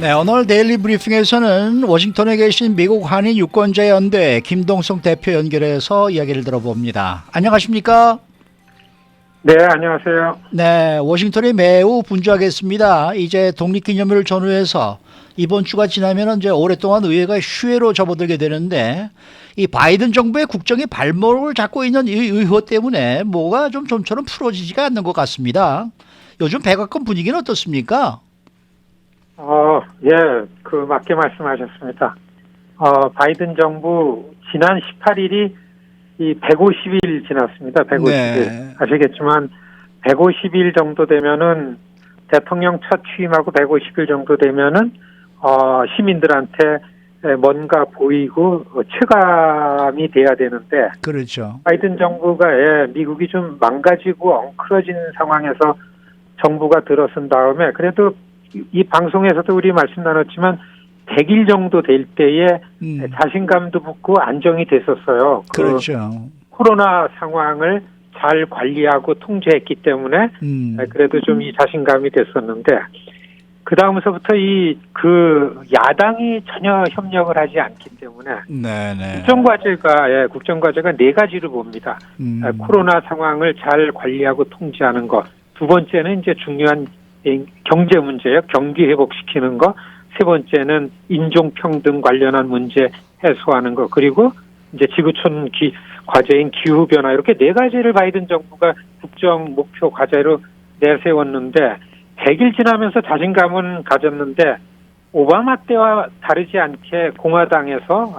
네, 오늘 데일리 브리핑에서는 워싱턴에 계신 미국 한인 유권자연대 김동성 대표 연결해서 이야기를 들어봅니다. 안녕하십니까? 네, 안녕하세요. 네, 워싱턴이 매우 분주하겠습니다. 이제 독립기념일을 전후해서 이번 주가 지나면 이제 오랫동안 의회가 휴회로 접어들게 되는데 이 바이든 정부의 국정이 발목을 잡고 있는 이 의회 때문에 뭐가 좀처럼 풀어지지가 않는 것 같습니다. 요즘 백악관 분위기는 어떻습니까? 예, 맞게 말씀하셨습니다. 바이든 정부 지난 18일이 이 150일 지났습니다. 150일. 네. 아시겠지만 150일 정도 되면은 대통령 첫 취임하고 150일 정도 되면은 시민들한테 뭔가 보이고 체감이 돼야 되는데 그렇죠. 바이든 정부가 미국이 좀 망가지고 엉클어진 상황에서 정부가 들어선 다음에 그래도 이 방송에서도 우리 말씀 나눴지만 100일 정도 될 때에 자신감도 붙고 안정이 됐었어요. 그렇죠. 코로나 상황을 잘 관리하고 통제했기 때문에 그래도 좀 이 자신감이 됐었는데 그 다음서부터 야당이 전혀 협력을 하지 않기 때문에 네네. 국정과제가 네 가지로 봅니다. 코로나 상황을 잘 관리하고 통제하는 것. 두 번째는 이제 중요한 경제 문제예요. 경기 회복시키는 거. 세 번째는 인종평등 관련한 문제 해소하는 거. 그리고 이제 지구촌 과제인 기후변화. 이렇게 네 가지를 바이든 정부가 국정 목표 과제로 내세웠는데 100일 지나면서 자신감은 가졌는데 오바마 때와 다르지 않게 공화당에서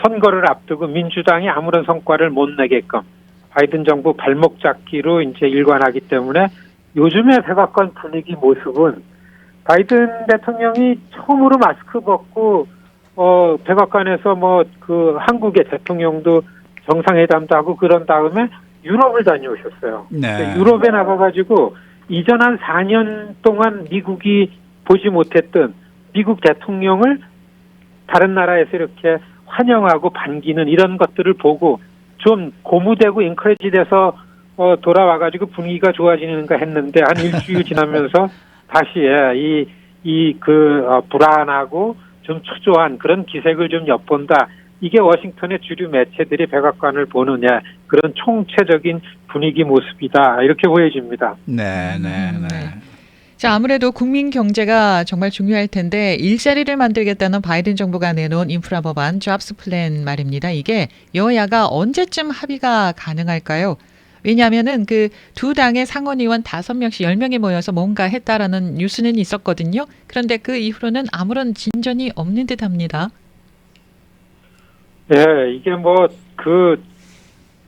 선거를 앞두고 민주당이 아무런 성과를 못 내게끔 바이든 정부 발목 잡기로 이제 일관하기 때문에 요즘의 백악관 분위기 모습은 바이든 대통령이 처음으로 마스크 벗고 백악관에서 한국의 대통령도 정상회담도 하고 그런 다음에 유럽을 다녀오셨어요. 네. 유럽에 나가가지고 이전 한 4년 동안 미국이 보지 못했던 미국 대통령을 다른 나라에서 이렇게 환영하고 반기는 이런 것들을 보고 좀 고무되고 인커리지 돼서 돌아와가지고 분위기가 좋아지는가 했는데 한 일주일 지나면서 다시 불안하고 좀 초조한 그런 기색을 좀 엿본다. 이게 워싱턴의 주류 매체들이 백악관을 보는 그런 총체적인 분위기 모습이다. 이렇게 보여집니다. 네. 자, 아무래도 국민 경제가 정말 중요할 텐데 일자리를 만들겠다는 바이든 정부가 내놓은 인프라 법안 잡스 플랜 말입니다. 이게 여야가 언제쯤 합의가 가능할까요? 왜냐하면은 두 당의 상원의원 5명씩 10명이 모여서 뭔가 했다라는 뉴스는 있었거든요. 그런데 그 이후로는 아무런 진전이 없는 듯합니다. 네, 이게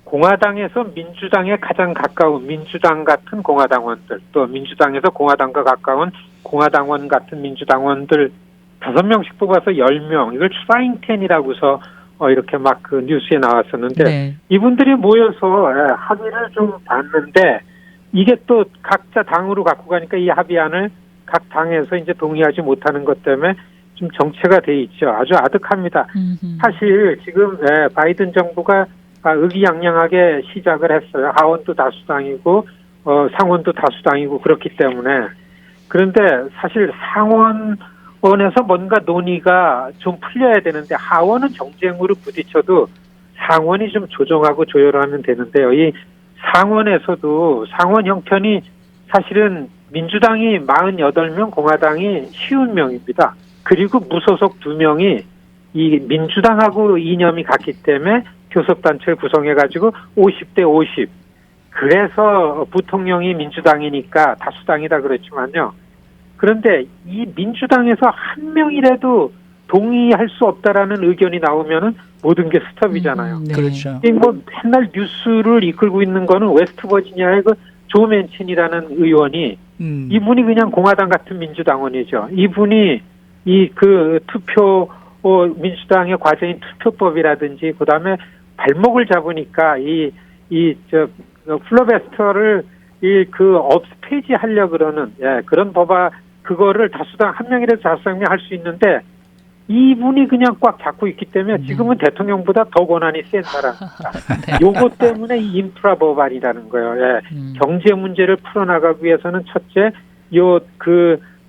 공화당에서 민주당에 가장 가까운 민주당 같은 공화당원들, 또 민주당에서 공화당과 가까운 공화당원 같은 민주당원들 5명씩 뽑아서 10명, 이걸 트라잉텐이라고서 이렇게 뉴스에 나왔었는데, 네. 이분들이 모여서 합의를 좀 봤는데, 이게 또 각자 당으로 갖고 가니까 이 합의안을 각 당에서 이제 동의하지 못하는 것 때문에 좀 정체가 돼 있죠. 아주 아득합니다. 사실 지금 바이든 정부가 의기양양하게 시작을 했어요. 하원도 다수당이고 상원도 다수당이고 그렇기 때문에. 그런데 사실 상원에서 뭔가 논의가 좀 풀려야 되는데 하원은 정쟁으로 부딪혀도 상원이 좀 조정하고 조율하면 되는데요. 이 상원에서도 상원 형편이 사실은 민주당이 48명, 공화당이 50명입니다. 그리고 무소속 2명이 이 민주당하고 이념이 같기 때문에 교섭단체를 구성해가지고 50대 50. 그래서 부통령이 민주당이니까 다수당이다 그랬지만요. 그런데 이 민주당에서 한 명이라도 동의할 수 없다라는 의견이 나오면은 모든 게 스톱이잖아요. 네. 그렇죠. 맨날 뉴스를 이끌고 있는 거는 웨스트버지니아의 조 맨친이라는 의원이 이분이 그냥 공화당 같은 민주당원이죠. 이분이 민주당의 과제인 투표법이라든지 그다음에 발목을 잡으니까 플로베스터를 폐지하려 그러는 그런 그거를 다수당 한 명이라도 다수당이 할 수 있는데 이분이 그냥 꽉 잡고 있기 때문에 지금은 대통령보다 더 권한이 센 사람입니다. 요것 때문에 이 인프라 법안이라는 거예요. 경제 문제를 풀어나가기 위해서는 첫째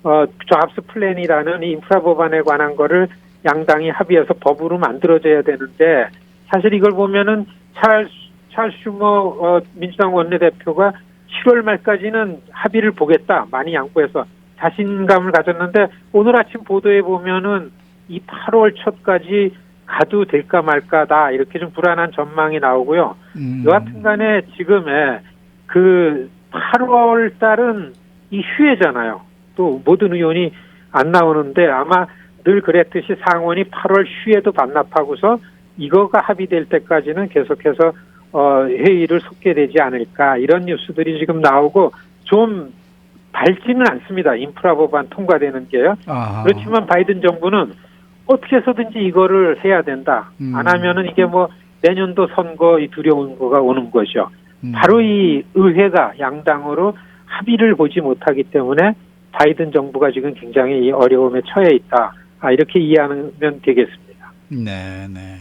잡스 플랜이라는 이 인프라 법안에 관한 거를 양당이 합의해서 법으로 만들어져야 되는데 사실 이걸 보면은 찰스 슈머 민주당 원내대표가 7월 말까지는 합의를 보겠다 많이 양보해서 자신감을 가졌는데 오늘 아침 보도에 보면은 이 8월 초까지 가도 될까 말까다 이렇게 좀 불안한 전망이 나오고요. 여하튼간에 지금의 그 8월 달은 이 휴회잖아요. 또 모든 의원이 안 나오는데 아마 늘 그랬듯이 상원이 8월 휴회도 반납하고서 이거가 합의될 때까지는 계속해서 회의를 속게 되지 않을까 이런 뉴스들이 지금 나오고 좀 밝지는 않습니다. 인프라 법안 통과되는 게요. 아하. 그렇지만 바이든 정부는 어떻게 해서든지 이거를 해야 된다. 안 하면은 이게 뭐 내년도 선거 이 두려운 거가 오는 거죠. 바로 이 의회가 양당으로 합의를 보지 못하기 때문에 바이든 정부가 지금 굉장히 이 어려움에 처해 있다. 이렇게 이해하면 되겠습니다. 네, 네.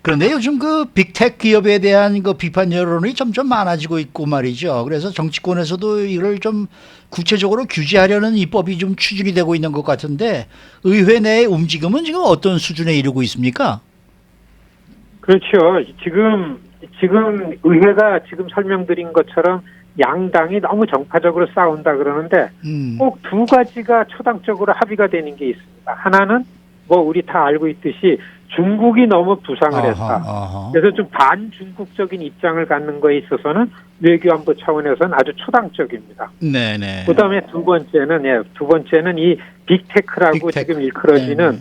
그런데 요즘 그 빅테크 기업에 대한 그 비판 여론이 점점 많아지고 있고 말이죠. 그래서 정치권에서도 이걸 좀 구체적으로 규제하려는 입법이 좀 추진이 되고 있는 것 같은데 의회 내의 움직임은 지금 어떤 수준에 이르고 있습니까? 그렇죠. 지금 의회가 지금 설명드린 것처럼 양당이 너무 정파적으로 싸운다 그러는데 꼭 두 가지가 초당적으로 합의가 되는 게 있습니다. 하나는 뭐 우리 다 알고 있듯이 중국이 너무 부상을 했다. 그래서 좀 반중국적인 입장을 갖는 거에 있어서는 외교안보 차원에서는 아주 초당적입니다. 네네. 그다음에 두 번째는 이 빅테크라고 빅테크. 지금 일컬어지는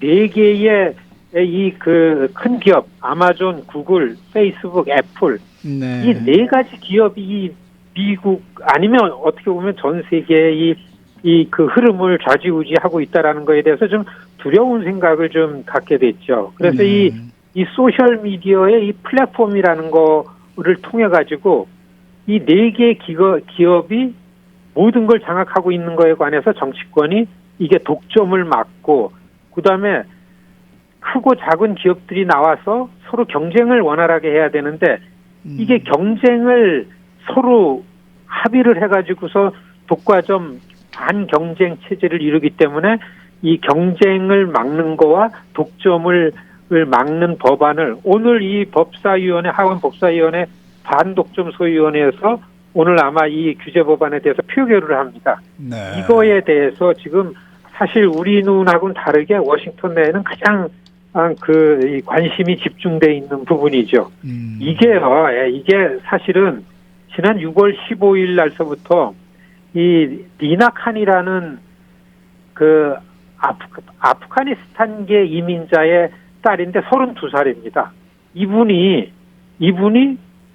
네 개의 이 그 큰 기업 아마존, 구글, 페이스북, 애플 네. 이 네 가지 기업이 이 미국 아니면 어떻게 보면 전 세계의 이 그 흐름을 좌지우지하고 있다라는 거에 대해서 좀 두려운 생각을 좀 갖게 됐죠. 그래서 이 소셜 미디어의 이 플랫폼이라는 거를 통해 가지고 이 네 개의 기업이 모든 걸 장악하고 있는 거에 관해서 정치권이 이게 독점을 막고 그다음에 크고 작은 기업들이 나와서 서로 경쟁을 원활하게 해야 되는데 이게 경쟁을 서로 합의를 해가지고서 독과점 반경쟁 체제를 이루기 때문에 이 경쟁을 막는 거와 독점을 막는 법안을 오늘 이 법사위원회 하원 법사위원회 반독점 소위원회에서 오늘 아마 이 규제 법안에 대해서 표결을 합니다. 네. 이거에 대해서 지금 사실 우리 눈하고는 다르게 워싱턴 내에는 가장 이 관심이 집중돼 있는 부분이죠. 이게 사실은 지난 6월 15일 날서부터 이 니나 칸이라는 그 아프가니스탄계 이민자의 딸인데 32살입니다. 이분이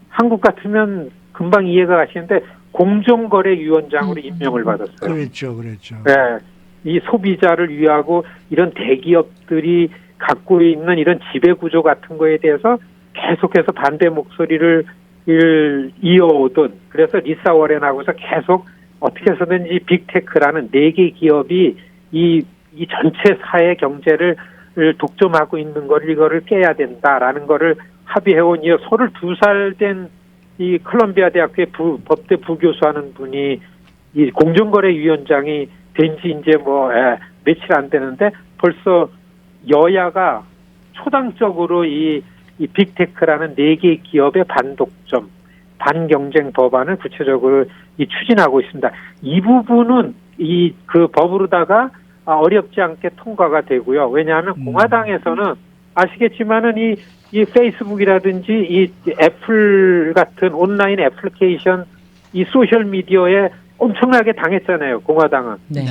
한국 같으면 금방 이해가 가시는데 공정거래위원장으로 임명을 받았어요. 그렇죠. 네, 이 소비자를 위하고 이런 대기업들이 갖고 있는 이런 지배구조 같은 거에 대해서 계속해서 반대 목소리를 이어오던 그래서 리사 워렌하고서 계속 어떻게 해서든지 빅테크라는 네 개 기업이 이 전체 사회 경제를 독점하고 있는 이거를 깨야 된다라는 거를 합의해온 이 32살 된 이 콜롬비아 대학교의 법대 부교수하는 분이 이 공정거래위원장이 된 지 이제 며칠 안 되는데 벌써 여야가 초당적으로 이 빅테크라는 네 개의 기업의 반독점, 반경쟁 법안을 구체적으로 추진하고 있습니다. 이 부분은 그 법으로다가 어렵지 않게 통과가 되고요. 왜냐하면 공화당에서는 아시겠지만은 이 페이스북이라든지 이 애플 같은 온라인 애플리케이션 이 소셜 미디어에 엄청나게 당했잖아요. 공화당은. 네.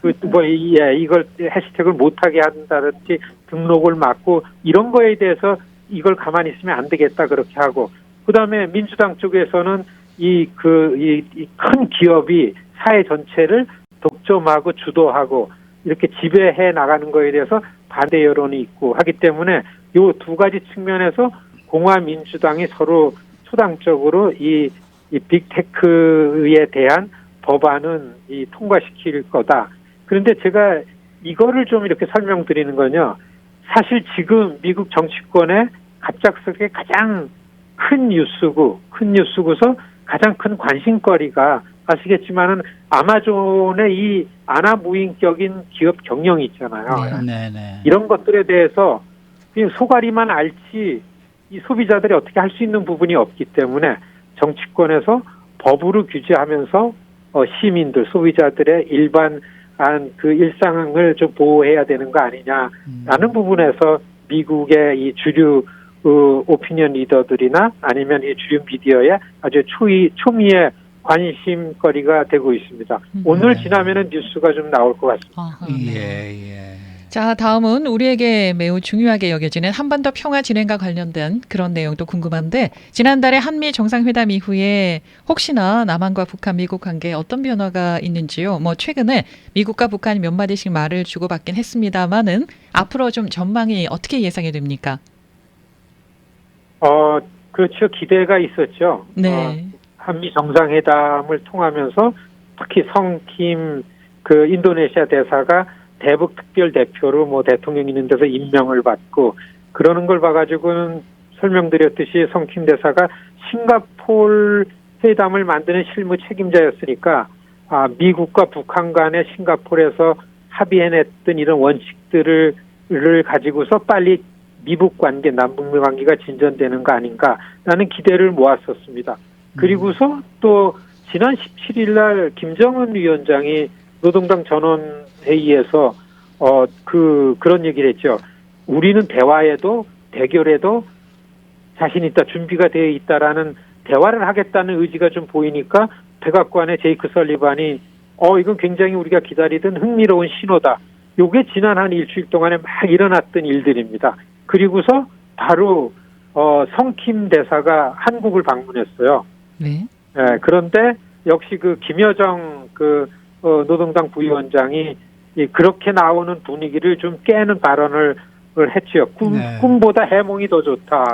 이걸 해시태그를 못하게 한다든지 등록을 막고 이런 거에 대해서 이걸 가만히 있으면 안 되겠다 그렇게 하고 그다음에 민주당 쪽에서는 큰 기업이 사회 전체를 독점하고 주도하고 이렇게 지배해 나가는 거에 대해서 반대 여론이 있고 하기 때문에 요 두 가지 측면에서 공화 민주당이 서로 초당적으로 이 빅테크에 대한 법안은 통과시킬 거다. 그런데 제가 이거를 좀 이렇게 설명드리는 건요. 사실 지금 미국 정치권의 갑작스럽게 가장 큰 뉴스고서 가장 큰 관심거리가 아시겠지만은 아마존의 이 아나무인격인 기업 경영이 있잖아요. 네네. 이런 것들에 대해서 그냥 소가리만 알지 이 소비자들이 어떻게 할 수 있는 부분이 없기 때문에 정치권에서 법으로 규제하면서 시민들, 소비자들의 일반 그 일상을 좀 보호해야 되는 거 아니냐라는 부분에서 미국의 이 주류 오피니언 리더들이나 아니면 이 주류 미디어의 아주 초미의 관심거리가 되고 있습니다. 오늘 지나면은 뉴스가 좀 나올 것 같습니다. 아하, 네. 예. 자, 다음은 우리에게 매우 중요하게 여겨지는 한반도 평화 진행과 관련된 그런 내용도 궁금한데 지난달에 한미 정상회담 이후에 혹시나 남한과 북한, 미국 관계에 어떤 변화가 있는지요? 뭐 최근에 미국과 북한이 몇 마디씩 말을 주고받긴 했습니다만은 앞으로 좀 전망이 어떻게 예상이 됩니까? 그렇죠. 기대가 있었죠. 네. 한미 정상회담을 통하면서 특히 성킴 그 인도네시아 대사가 대북 특별 대표로 뭐 대통령 있는 데서 임명을 받고 그러는 걸 봐가지고는 설명드렸듯이 성킴 대사가 싱가포르 회담을 만드는 실무 책임자였으니까 미국과 북한 간에 싱가포르에서 합의해냈던 이런 원칙들을 가지고서 빨리 미북 관계, 남북미 관계가 진전되는 거 아닌가라는 기대를 모았었습니다. 그리고서 또 지난 17일 날 김정은 위원장이 노동당 전원회의에서 그런 얘기를 했죠. 우리는 대화에도 대결에도 자신 있다, 준비가 되어 있다라는 대화를 하겠다는 의지가 좀 보이니까 백악관의 제이크 설리반이 이건 굉장히 우리가 기다리던 흥미로운 신호다. 요게 지난 한 일주일 동안에 막 일어났던 일들입니다. 그리고서 바로 성킴 대사가 한국을 방문했어요. 네. 그런데 역시 그 김여정 노동당 부위원장이 그렇게 나오는 분위기를 좀 깨는 발언을 했죠. 꿈보다 해몽이 더 좋다.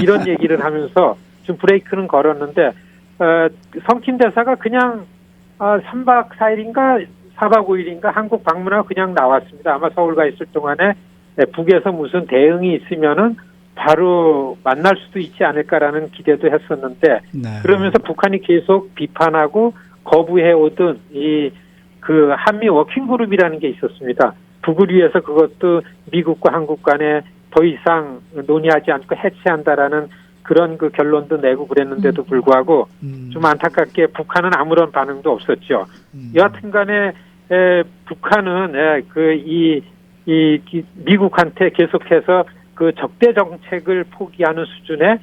이런 얘기를 하면서 좀 브레이크는 걸었는데 성킴 대사가 그냥 3박 4일인가 4박 5일인가 한국 방문하고 그냥 나왔습니다. 아마 서울 가 있을 동안에 북에서 무슨 대응이 있으면은 바로 만날 수도 있지 않을까라는 기대도 했었는데 그러면서 북한이 계속 비판하고 거부해 오던 그 한미 워킹그룹이라는 게 있었습니다. 북을 위해서 그것도 미국과 한국 간에 더 이상 논의하지 않고 해체한다라는 그런 그 결론도 내고 그랬는데도 불구하고 좀 안타깝게 북한은 아무런 반응도 없었죠. 여하튼 간에 북한은 미국한테 계속해서 그 적대 정책을 포기하는 수준의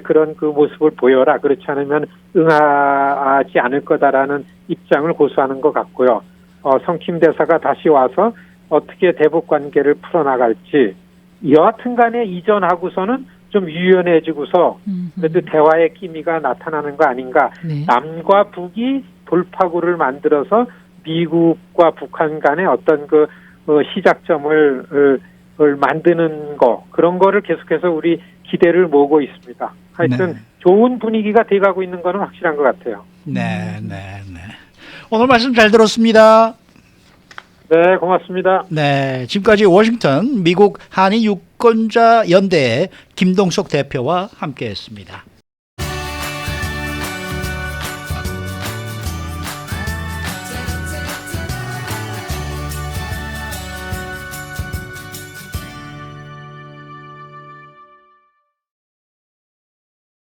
그런 그 모습을 보여라. 그렇지 않으면 응하지 않을 거다라는 입장을 고수하는 것 같고요. 성킴 대사가 다시 와서 어떻게 대북 관계를 풀어나갈지 여하튼 간에 이전하고서는 좀 유연해지고서 그래도 대화의 기미가 나타나는 거 아닌가. 네. 남과 북이 돌파구를 만들어서 미국과 북한 간의 어떤 그 시작점을 만드는 그런 거를 계속해서 우리 기대를 모으고 있습니다. 하여튼 좋은 분위기가 돼가고 있는 거는 확실한 것 같아요. 네. 오늘 말씀 잘 들었습니다. 네, 고맙습니다. 네, 지금까지 워싱턴 미국 한인 유권자 연대의 김동석 대표와 함께했습니다.